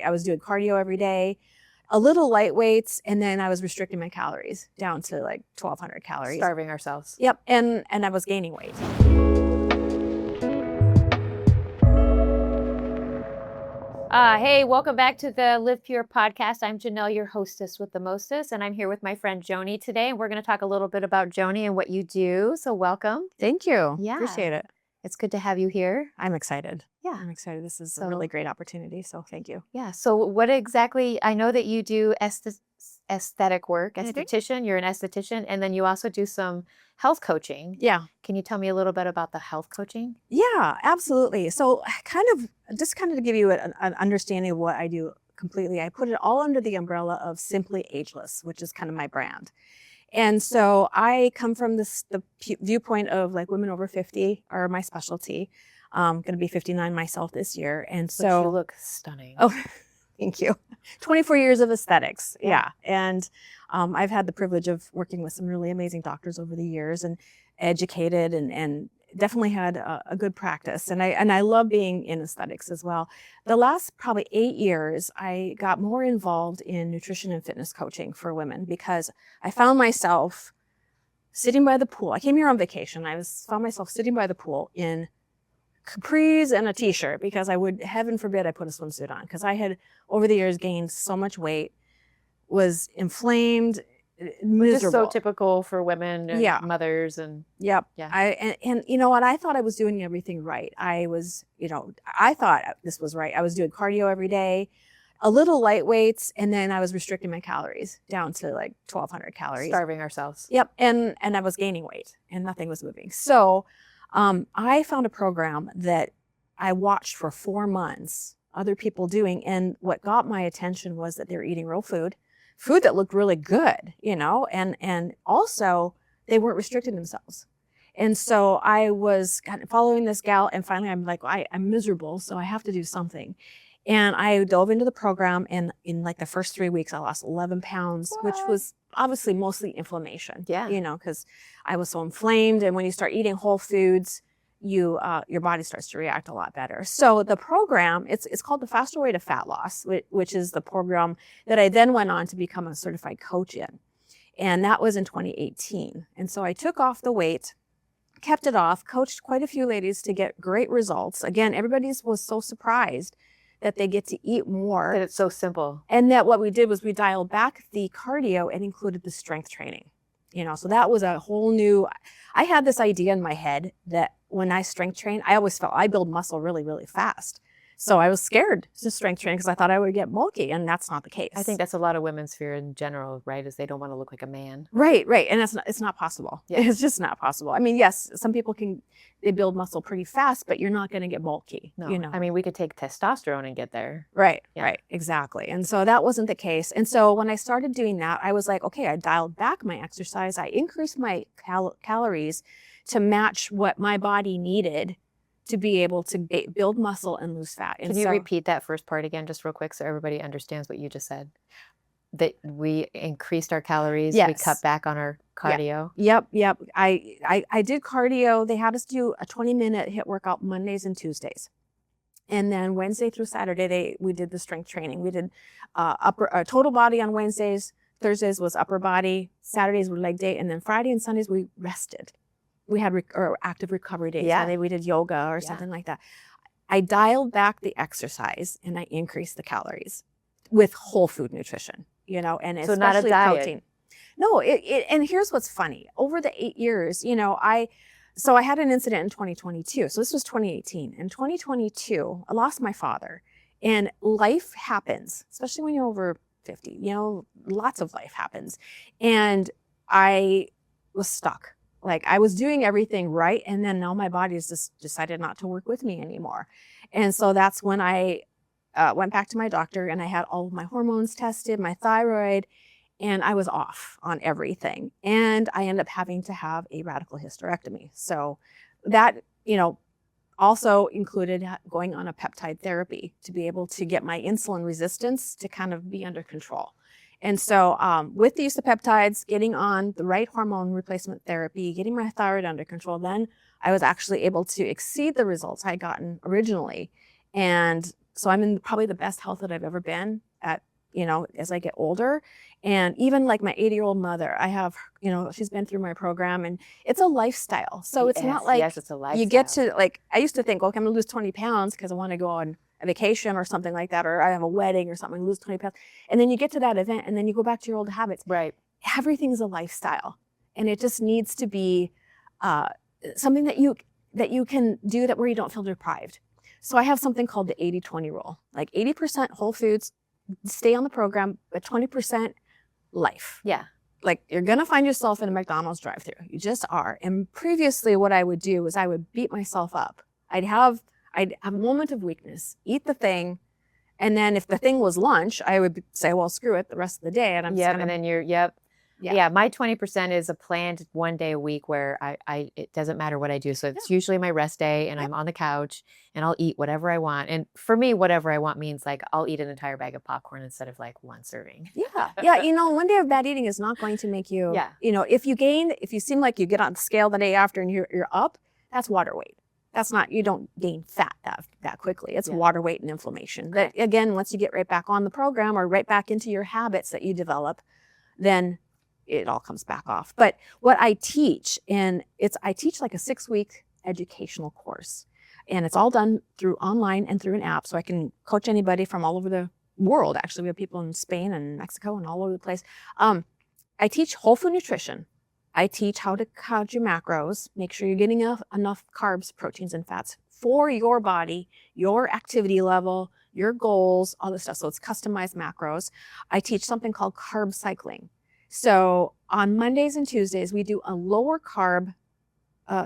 I was doing cardio every day, a little light weights, and then I was restricting my calories down to like 1,200 calories. Starving ourselves. Yep, and I was gaining weight. Hey, welcome back to the Live Pure podcast. I'm Janelle, your hostess with the mostest, and I'm here with my friend Joni today, and we're going to talk a little bit about Joni and what you do. So welcome. Thank you. Yeah. Appreciate it. It's good to have you here. I'm excited. Yeah. I'm excited. This is a really great opportunity, so thank you. Yeah. So what exactly, I know that you do aesthetic work, esthetician, you're an esthetician, and then you also do some health coaching. Yeah. Can you tell me a little bit about the health coaching? Yeah, absolutely. So kind of to give you an understanding of what I do completely, I put it all under the umbrella of Simply Ageless, which is kind of my brand. And so I come from the viewpoint of like women over 50 are my specialty. I'm going to be 59 myself this year. And so you look stunning. Oh, thank you. 24 years of aesthetics. Yeah. And I've had the privilege of working with some really amazing doctors over the years and educated and definitely had a good practice. And I love being in aesthetics as well. The last probably 8 years, I got more involved in nutrition and fitness coaching for women because I found myself sitting by the pool. I came here on vacation. Found myself sitting by the pool in capris and a t-shirt because heaven forbid I put a swimsuit on because I had over the years gained so much weight, was inflamed, miserable. Just so typical for women and mothers and yep. Yeah. And you know what? I thought I was doing everything right. I thought this was right. I was doing cardio every day, a little light weights, and then I was restricting my calories down to like 1,200 calories. Starving ourselves. Yep. And I was gaining weight and nothing was moving. So I found a program that I watched for 4 months, other people doing, and what got my attention was that they were eating real food that looked really good, and also they weren't restricting themselves. And so I was kind of following this gal, and finally I'm like, I'm miserable, so I have to do something. And I dove into the program, and in like the first 3 weeks, I lost 11 pounds, which was obviously mostly inflammation. Yeah. Because I was so inflamed. And when you start eating whole foods, your body starts to react a lot better. So the program, it's called the Faster Way to Fat Loss, which is the program that I then went on to become a certified coach in. And that was in 2018. And so I took off the weight, kept it off, coached quite a few ladies to get great results. Again, everybody was so surprised that they get to eat more. That it's so simple. And that what we did was we dialed back the cardio and included the strength training. So that was a whole new, I had this idea in my head that when I strength train, I always felt I build muscle really, really fast. So I was scared to strength train because I thought I would get bulky, and that's not the case. I think that's a lot of women's fear in general, right? Is they don't want to look like a man. Right. And it's not possible. Yeah. It's just not possible. I mean, yes, some people they build muscle pretty fast, but you're not going to get bulky. No. I mean, we could take testosterone and get there. Right. Yeah. Right. Exactly. And so that wasn't the case. And so when I started doing that, I was like, okay, I dialed back my exercise. I increased my calories to match what my body needed to be able to build muscle and lose fat. And Can you repeat that first part again, just real quick, so everybody understands what you just said? That we increased our calories, yes. We cut back on our cardio. Yep. I did cardio. They had us do a 20-minute HIIT workout Mondays and Tuesdays. And then Wednesday through Saturday, we did the strength training. We did total body on Wednesdays. Thursdays was upper body. Saturdays were leg day. And then Friday and Sundays, we rested. We had active recovery days. Yeah. Maybe we did yoga or something like that. I dialed back the exercise and I increased the calories with whole food nutrition, and so especially not a diet. protein. No, and here's what's funny. Over the 8 years, I had an incident in 2022. So this was 2018. In 2022, I lost my father, and life happens, especially when you're over 50. Lots of life happens, and I was stuck. Like I was doing everything right, and then now my body has just decided not to work with me anymore. And so that's when I went back to my doctor, and I had all of my hormones tested, my thyroid, and I was off on everything. And I ended up having to have a radical hysterectomy. So that, also included going on a peptide therapy to be able to get my insulin resistance to kind of be under control. And so with the use of peptides, getting on the right hormone replacement therapy, getting my thyroid under control, then I was actually able to exceed the results I had gotten originally and So I'm in probably the best health that I've ever been at, as I get older. And even like my 80-year-old mother, I have, she's been through my program, and it's a lifestyle. So it's not like yes, it's a lifestyle. you get to like, I used to think, okay, I'm gonna lose 20 pounds because I want to go on a vacation or something like that, or I have a wedding or something, lose 20 pounds. And then you get to that event and then you go back to your old habits. Right. Everything's a lifestyle, and it just needs to be something that you can do that where you don't feel deprived. So I have something called the 80-20 rule, like 80% whole foods, stay on the program, but 20% life. Yeah. Like you're going to find yourself in a McDonald's drive-thru. You just are. And previously what I would do is I would beat myself up. I'd have a moment of weakness, eat the thing. And then if the thing was lunch, I would say, well, screw it the rest of the day. And I'm just and then yeah, my 20% is a planned one day a week where it doesn't matter what I do. So it's usually my rest day, and I'm on the couch and I'll eat whatever I want. And for me, whatever I want means like I'll eat an entire bag of popcorn instead of like one serving. Yeah. One day of bad eating is not going to make you, if you seem like you get on the scale the day after and you're up, that's water weight. That's not, you don't gain fat that quickly. It's water weight and inflammation. That again, once you get right back on the program or right back into your habits that you develop, then it all comes back off. But what I teach, I teach like a 6-week educational course, and it's all done through online and through an app. So I can coach anybody from all over the world. Actually, we have people in Spain and Mexico and all over the place. I teach whole food nutrition. I teach how to count your macros, make sure you're getting enough carbs, proteins, and fats for your body, your activity level, your goals, all this stuff. So it's customized macros. I teach something called carb cycling. So on Mondays and Tuesdays, we do a lower carb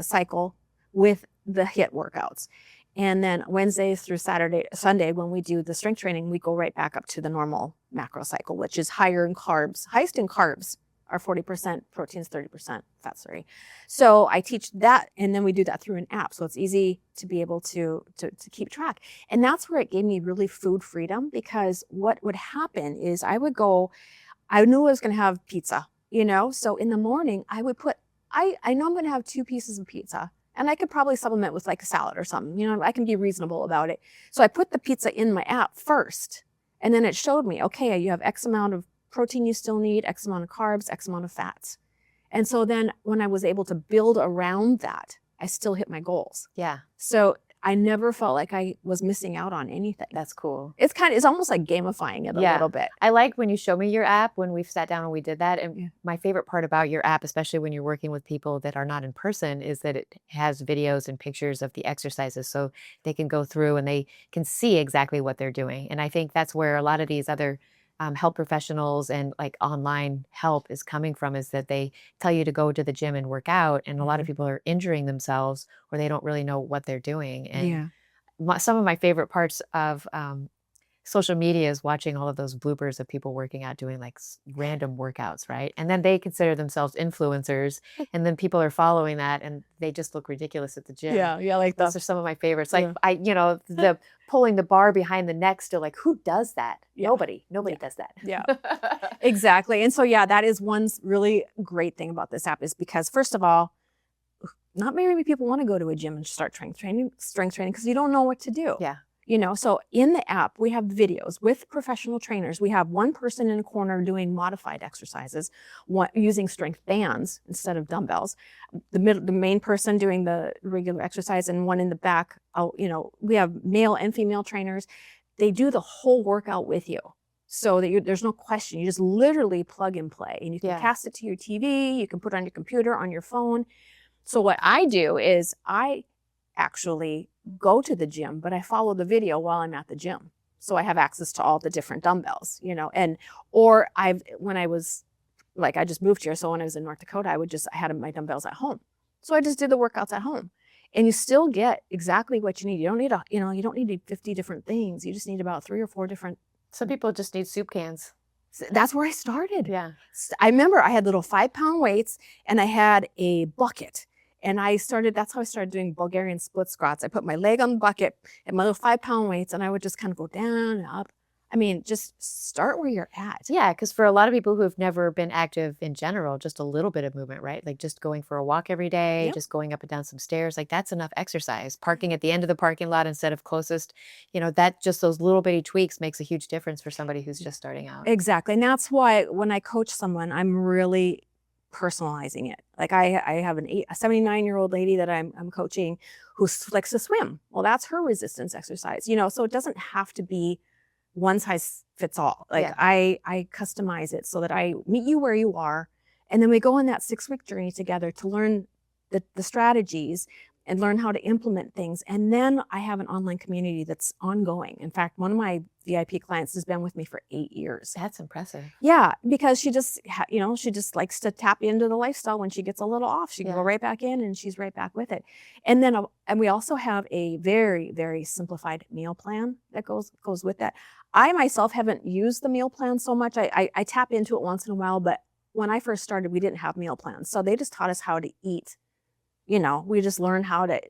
cycle with the HIIT workouts. And then Wednesdays through Sunday, when we do the strength training, we go right back up to the normal macro cycle, which is higher in carbs. Highest in carbs are 40%, proteins 30%, fats 30%. So I teach that, and then we do that through an app. So it's easy to be able to keep track. And that's where it gave me really food freedom, because what would happen is I knew I was going to have pizza, So in the morning, I would I know I'm going to have 2 pieces of pizza, and I could probably supplement with like a salad or something. I can be reasonable about it. So I put the pizza in my app first, and then it showed me, okay, you have X amount of protein you still need, X amount of carbs, X amount of fats. And so then when I was able to build around that, I still hit my goals. Yeah. So I never felt like I was missing out on anything. That's cool. It's almost like gamifying it a little bit. I like when you show me your app, when we've sat down and we did that. And my favorite part about your app, especially when you're working with people that are not in person, is that it has videos and pictures of the exercises, so they can go through and they can see exactly what they're doing. And I think that's where a lot of these other health professionals and like online help is coming from, is that they tell you to go to the gym and work out. And a lot of people are injuring themselves, or they don't really know what they're doing. And some of my favorite parts of social media is watching all of those bloopers of people working out, doing like random workouts, right? And then they consider themselves influencers, and then people are following that, and they just look ridiculous at the gym. Yeah, like those are some of my favorites. Like the pulling the bar behind the neck still, like who does that? Nobody does that. Yeah, exactly. And so that is one really great thing about this app, is because first of all, not very many people want to go to a gym and start strength training because you don't know what to do. Yeah. So in the app, we have videos with professional trainers. We have one person in a corner doing modified exercises, using strength bands instead of dumbbells. The main person doing the regular exercise, and one in the back. We have male and female trainers. They do the whole workout with you, so that there's no question. You just literally plug and play, and you can cast it to your TV. You can put it on your computer, on your phone. So what I do is I actually go to the gym, but I follow the video while I'm at the gym. So I have access to all the different dumbbells, when I was like, I just moved here. So when I was in North Dakota, I had my dumbbells at home. So I just did the workouts at home, and you still get exactly what you need. You don't need you don't need 50 different things. You just need about 3 or 4 different. Some people just need soup cans. That's where I started. Yeah. I remember I had little 5-pound weights, and I had a bucket. And that's how I started doing Bulgarian split squats. I put my leg on the bucket and my little 5-pound weights, and I would just kind of go down and up. I mean, just start where you're at. Yeah, because for a lot of people who have never been active in general, just a little bit of movement, right? Like just going for a walk every day, Yep. just going up and down some stairs, like that's enough exercise. Parking at the end of the parking lot instead of closest, that just those little bitty tweaks makes a huge difference for somebody who's just starting out. Exactly. And that's why when I coach someone, I'm really personalizing it. Like I have a 79-year-old lady that I'm coaching who likes to swim. Well, that's her resistance exercise, so it doesn't have to be one size fits all. Like Yeah. I customize it so that I meet you where you are. And then we go on that 6-week journey together to learn the strategies and learn how to implement things. And then I have an online community that's ongoing. In fact, one of my VIP clients has been with me for 8 years. That's impressive. Yeah, because she just, she just likes to tap into the lifestyle. When she gets a little off, she can go right back in and she's right back with it. And then, and we also have a very, very simplified meal plan that goes with that. I myself haven't used the meal plan so much. I tap into it once in a while, but when I first started, we didn't have meal plans. So they just taught us how to eat. We just learned how to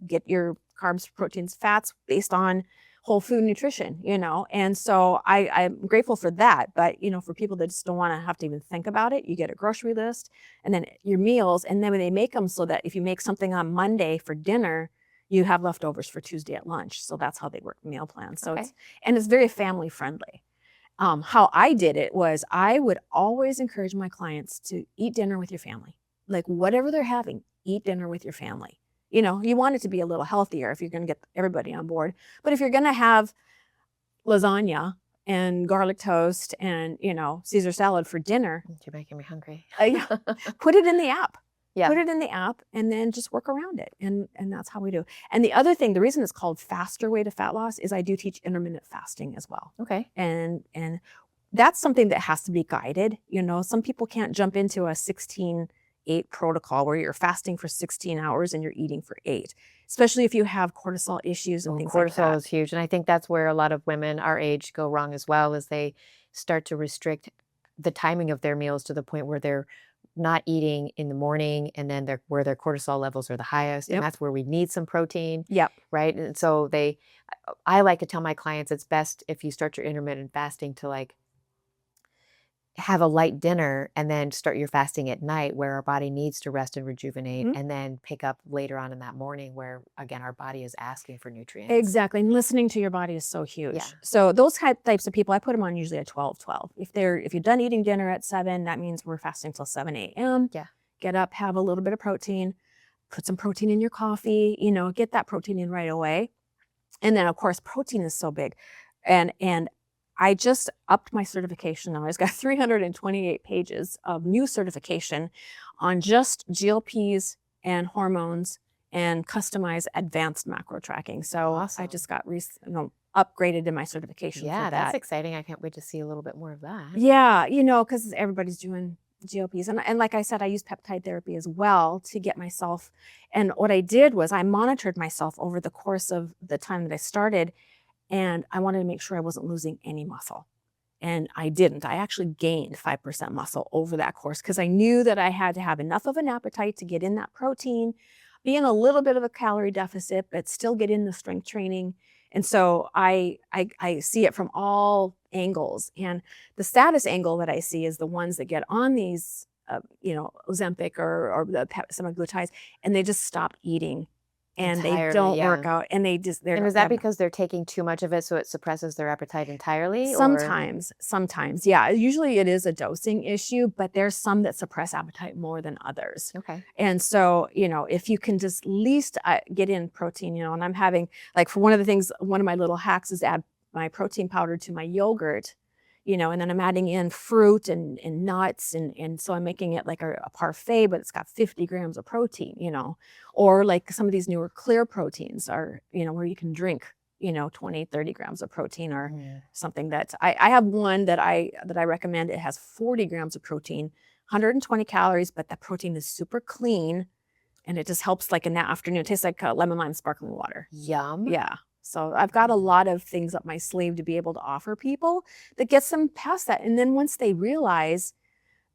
get your carbs, proteins, fats based on whole food nutrition, and so I'm grateful for that. But, for people that just don't want to have to even think about it, you get a grocery list and then your meals. And then when they make them so that if you make something on Monday for dinner, you have leftovers for Tuesday at lunch. So that's how they work meal plans. So it's very family friendly. How I did it was I would always encourage my clients to eat dinner with your family. Like whatever they're having, eat dinner with your family. You want it to be a little healthier if you're going to get everybody on board. But if you're going to have lasagna and garlic toast and, Caesar salad for dinner. You're making me hungry. Put it in the app. Yeah. Put it in the app and then just work around it. And that's how we do. And the other thing, the reason it's called Faster Way to Fat Loss is I do teach intermittent fasting as well. Okay. And that's something that has to be guided. Some people can't jump into a 16-8 protocol where you're fasting for 16 hours and you're eating for 8, especially if you have cortisol issues and things like that. Cortisol is huge. And I think that's where a lot of women our age go wrong as well, is they start to restrict the timing of their meals to the point where they're not eating in the morning and then where their cortisol levels are the highest. Yep. And that's where we need some protein. Yep. Right. And so I like to tell my clients it's best if you start your intermittent fasting to have a light dinner and then start your fasting at night, where our body needs to rest and rejuvenate, and then pick up later on in that morning where, again, our body is asking for nutrients. Exactly. And listening to your body is so huge. Yeah. So those types of people, I put them on usually at 12:12. If you're done eating dinner at 7, that means we're fasting till 7 a.m. Yeah. Get up, have a little bit of protein, put some protein in your coffee, get that protein in right away. And then, of course, protein is so big. And I just upped my certification now. I've got 328 pages of new certification on just GLPs and hormones and customized advanced macro tracking. So Awesome. I just got upgraded in my certification. Yeah, for that's that. exciting. I can't wait to see a little bit more of that. Yeah, because everybody's doing GLPs. And like I said, I use peptide therapy as well to get myself. And what I did was I monitored myself over the course of the time that I started. And I wanted to make sure I wasn't losing any muscle. And I didn't. I actually gained 5% muscle over that course because I knew that I had to have enough of an appetite to get in that protein, be in a little bit of a calorie deficit, but still get in the strength training. And so I see it from all angles. And the saddest angle that I see is the ones that get on these, Ozempic or the semaglutides, and they just stop eating. And Entirely, they don't work out, and they're. And is that because they're taking too much of it, so it suppresses their appetite entirely? Sometimes, yeah. Usually it is a dosing issue, but there's some that suppress appetite more than others. Okay. And so, if you can just at least get in protein, and I'm having, for one of the things, one of my little hacks is add my protein powder to my yogurt, and then I'm adding in fruit and nuts. And so I'm making it like a parfait, but it's got 50 grams of protein, or like some of these newer clear proteins are, where you can drink, 20, 30 grams of protein or something that I have one that I recommend. It has 40 grams of protein, 120 calories, but that protein is super clean. And it just helps in the afternoon. It tastes like lemon lime sparkling water. Yum. Yeah. So I've got a lot of things up my sleeve to be able to offer people that gets them past that. And then once they realize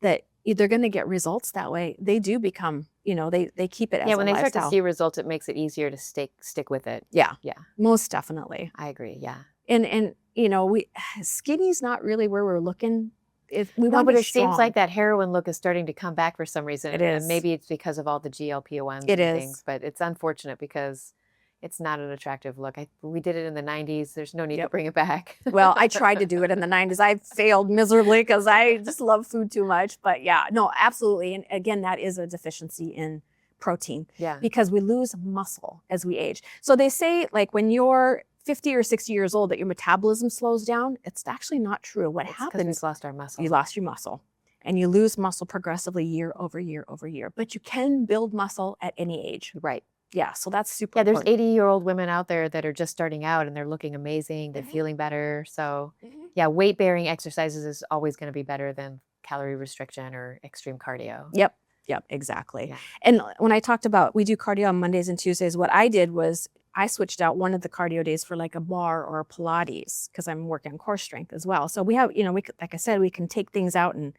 that they're going to get results that way, they do become, they keep it as a lifestyle. Yeah, when they start to see results, it makes it easier to stick with it. Yeah. Yeah. Most definitely. I agree. Yeah. And you know, skinny's not really where we're looking. If we No, want but to be it seems strong. like that heroin look is starting to come back for some reason. It And is. maybe it's because of all the GLP-1s It and is. things, but it's unfortunate because it's not an attractive look. We did it in the 90s. There's no need to Yep. bring it back. Well, I tried to do it in the 90s. I failed miserably because I just love food too much. But yeah, no, absolutely. And again, that is a deficiency in protein Yeah. because we lose muscle as we age. So they say like when you're 50 or 60 years old that your metabolism slows down. It's actually not true. What It's 'cause happens? we've lost our muscle. You lost your muscle. And you lose muscle progressively year over year over year. But you can build muscle at any age. Right. Yeah, so that's super Yeah, there's important. 80-year-old women out there that are just starting out and they're looking amazing. They're Mhm. feeling better. So Mhm. yeah, weight-bearing exercises is always going to be better than calorie restriction or extreme cardio. Yep, exactly. Yeah. And when I talked about we do cardio on Mondays and Tuesdays, what I did was I switched out one of the cardio days for like a bar or a Pilates because I'm working on core strength as well. So we have, you know, like I said, we can take things out and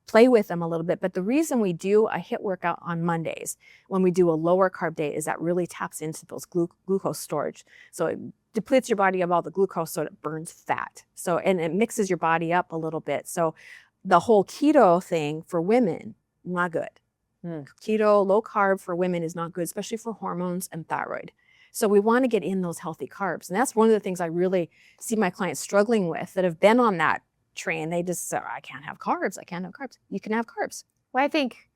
play with them a little bit. But the reason we do a HIIT workout on Mondays when we do a lower carb day is that really taps into those glucose storage. So it depletes your body of all the glucose so it burns fat. So, and it mixes your body up a little bit. So the whole keto thing for women, not good. Keto, low carb for women is not good, especially for hormones and thyroid. So we want to get in those healthy carbs. And that's one of the things I really see my clients struggling with that have been on that train. They just say, I can't have carbs. I can't have carbs. You can have carbs. Well, I think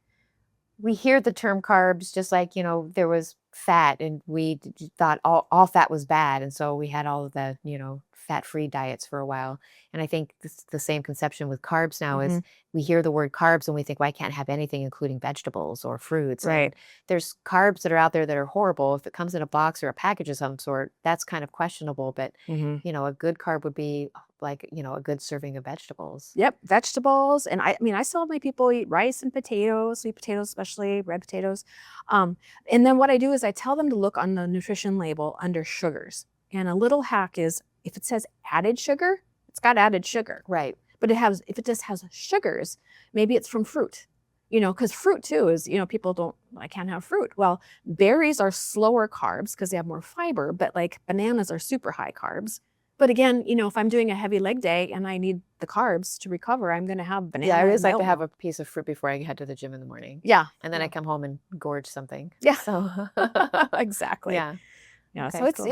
we hear the term carbs just like, you know, there was fat and we thought all fat was bad. And so we had all of the, you know, fat-free diets for a while. And I think it's the same conception with carbs now is we hear the word carbs and we think, well, I can't have anything including vegetables or fruits. Right. And there's carbs that are out there that are horrible. If it comes in a box or a package of some sort, that's kind of questionable. But, you know, a good carb would be like, you know, a good serving of vegetables. Yep, vegetables. And I mean, I still have my people eat rice and potatoes, sweet potatoes, especially red potatoes. And then what I do is I tell them to look on the nutrition label under sugars. And a little hack is if it says added sugar, it's got added sugar. Right. But if it just has sugars, maybe it's from fruit. You know, because fruit too is, you know, people I can't have fruit. Well, berries are slower carbs because they have more fiber, but like bananas are super high carbs. But again, you know, if I'm doing a heavy leg day and I need the carbs to recover, I'm going to have banana. Yeah, I always like to milk. have a piece of fruit before I head to the gym in the morning. Yeah. And then I come home and gorge something. Yeah. So exactly. yeah. Yeah. Okay, So cool.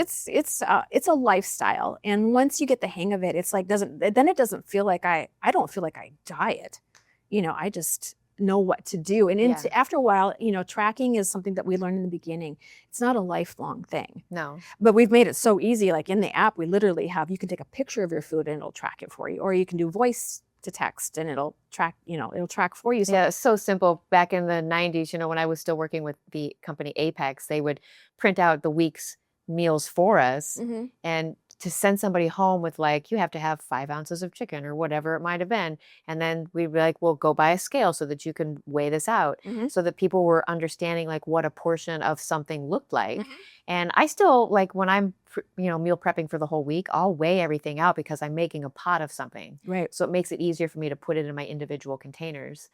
it's a lifestyle. And once you get the hang of it, it's like then it doesn't feel like I don't feel like I diet. You know, I just know what to do. And after a while, you know, tracking is something that we learned in the beginning. It's not a lifelong thing. No. But we've made it so easy. Like in the app, we literally have, you can take a picture of your food and it'll track it for you. Or you can do voice to text and it'll track, you know, it'll track for you. So Yeah, it's so simple. Back in the 90s, you know, when I was still working with the company Apex, they would print out the week's meals for us and to send somebody home with like, you have to have 5 ounces of chicken or whatever it might have been. And then we'd be like, well, go buy a scale so that you can weigh this out so that people were understanding like what a portion of something looked like. And I still like when I'm, you know, meal prepping for the whole week, I'll weigh everything out because I'm making a pot of something. Right. So it makes it easier for me to put it in my individual containers.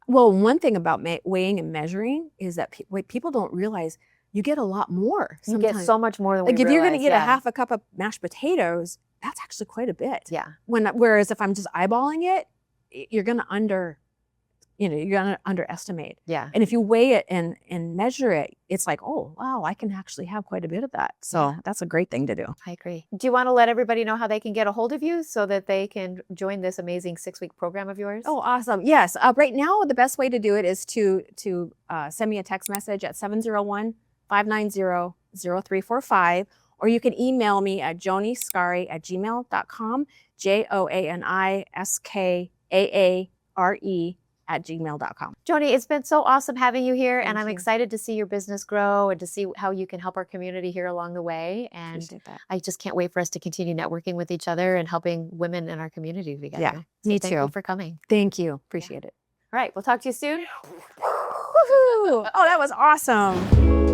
Well, one thing about weighing and measuring is that people don't realize you get a lot more. You get so much more than we like if you're going to realize, eat a half a cup of mashed potatoes, that's actually quite a bit. Yeah. Whereas if I'm just eyeballing it, you're going to underestimate. Yeah. And if you weigh it and measure it, it's like, oh, wow, I can actually have quite a bit of that. So that's a great thing to do. I agree. Do you want to let everybody know how they can get a hold of you so that they can join this amazing 6-week program of yours? Oh, awesome. Yes. Right now, the best way to do it is to send me a text message at 701-590-0345, or you can email me at joaniskaare@gmail.com, JOANISKAARE@gmail.com. Joni, it's been so awesome having you here, and I'm you. excited to see your business grow and to see how you can help our community here along the way. And Appreciate that. I just can't wait for us to continue networking with each other and helping women in our community together. Yeah, me Thank too. you for coming. Thank you. Appreciate it. All right, we'll talk to you soon. Woohoo! Oh, that was awesome.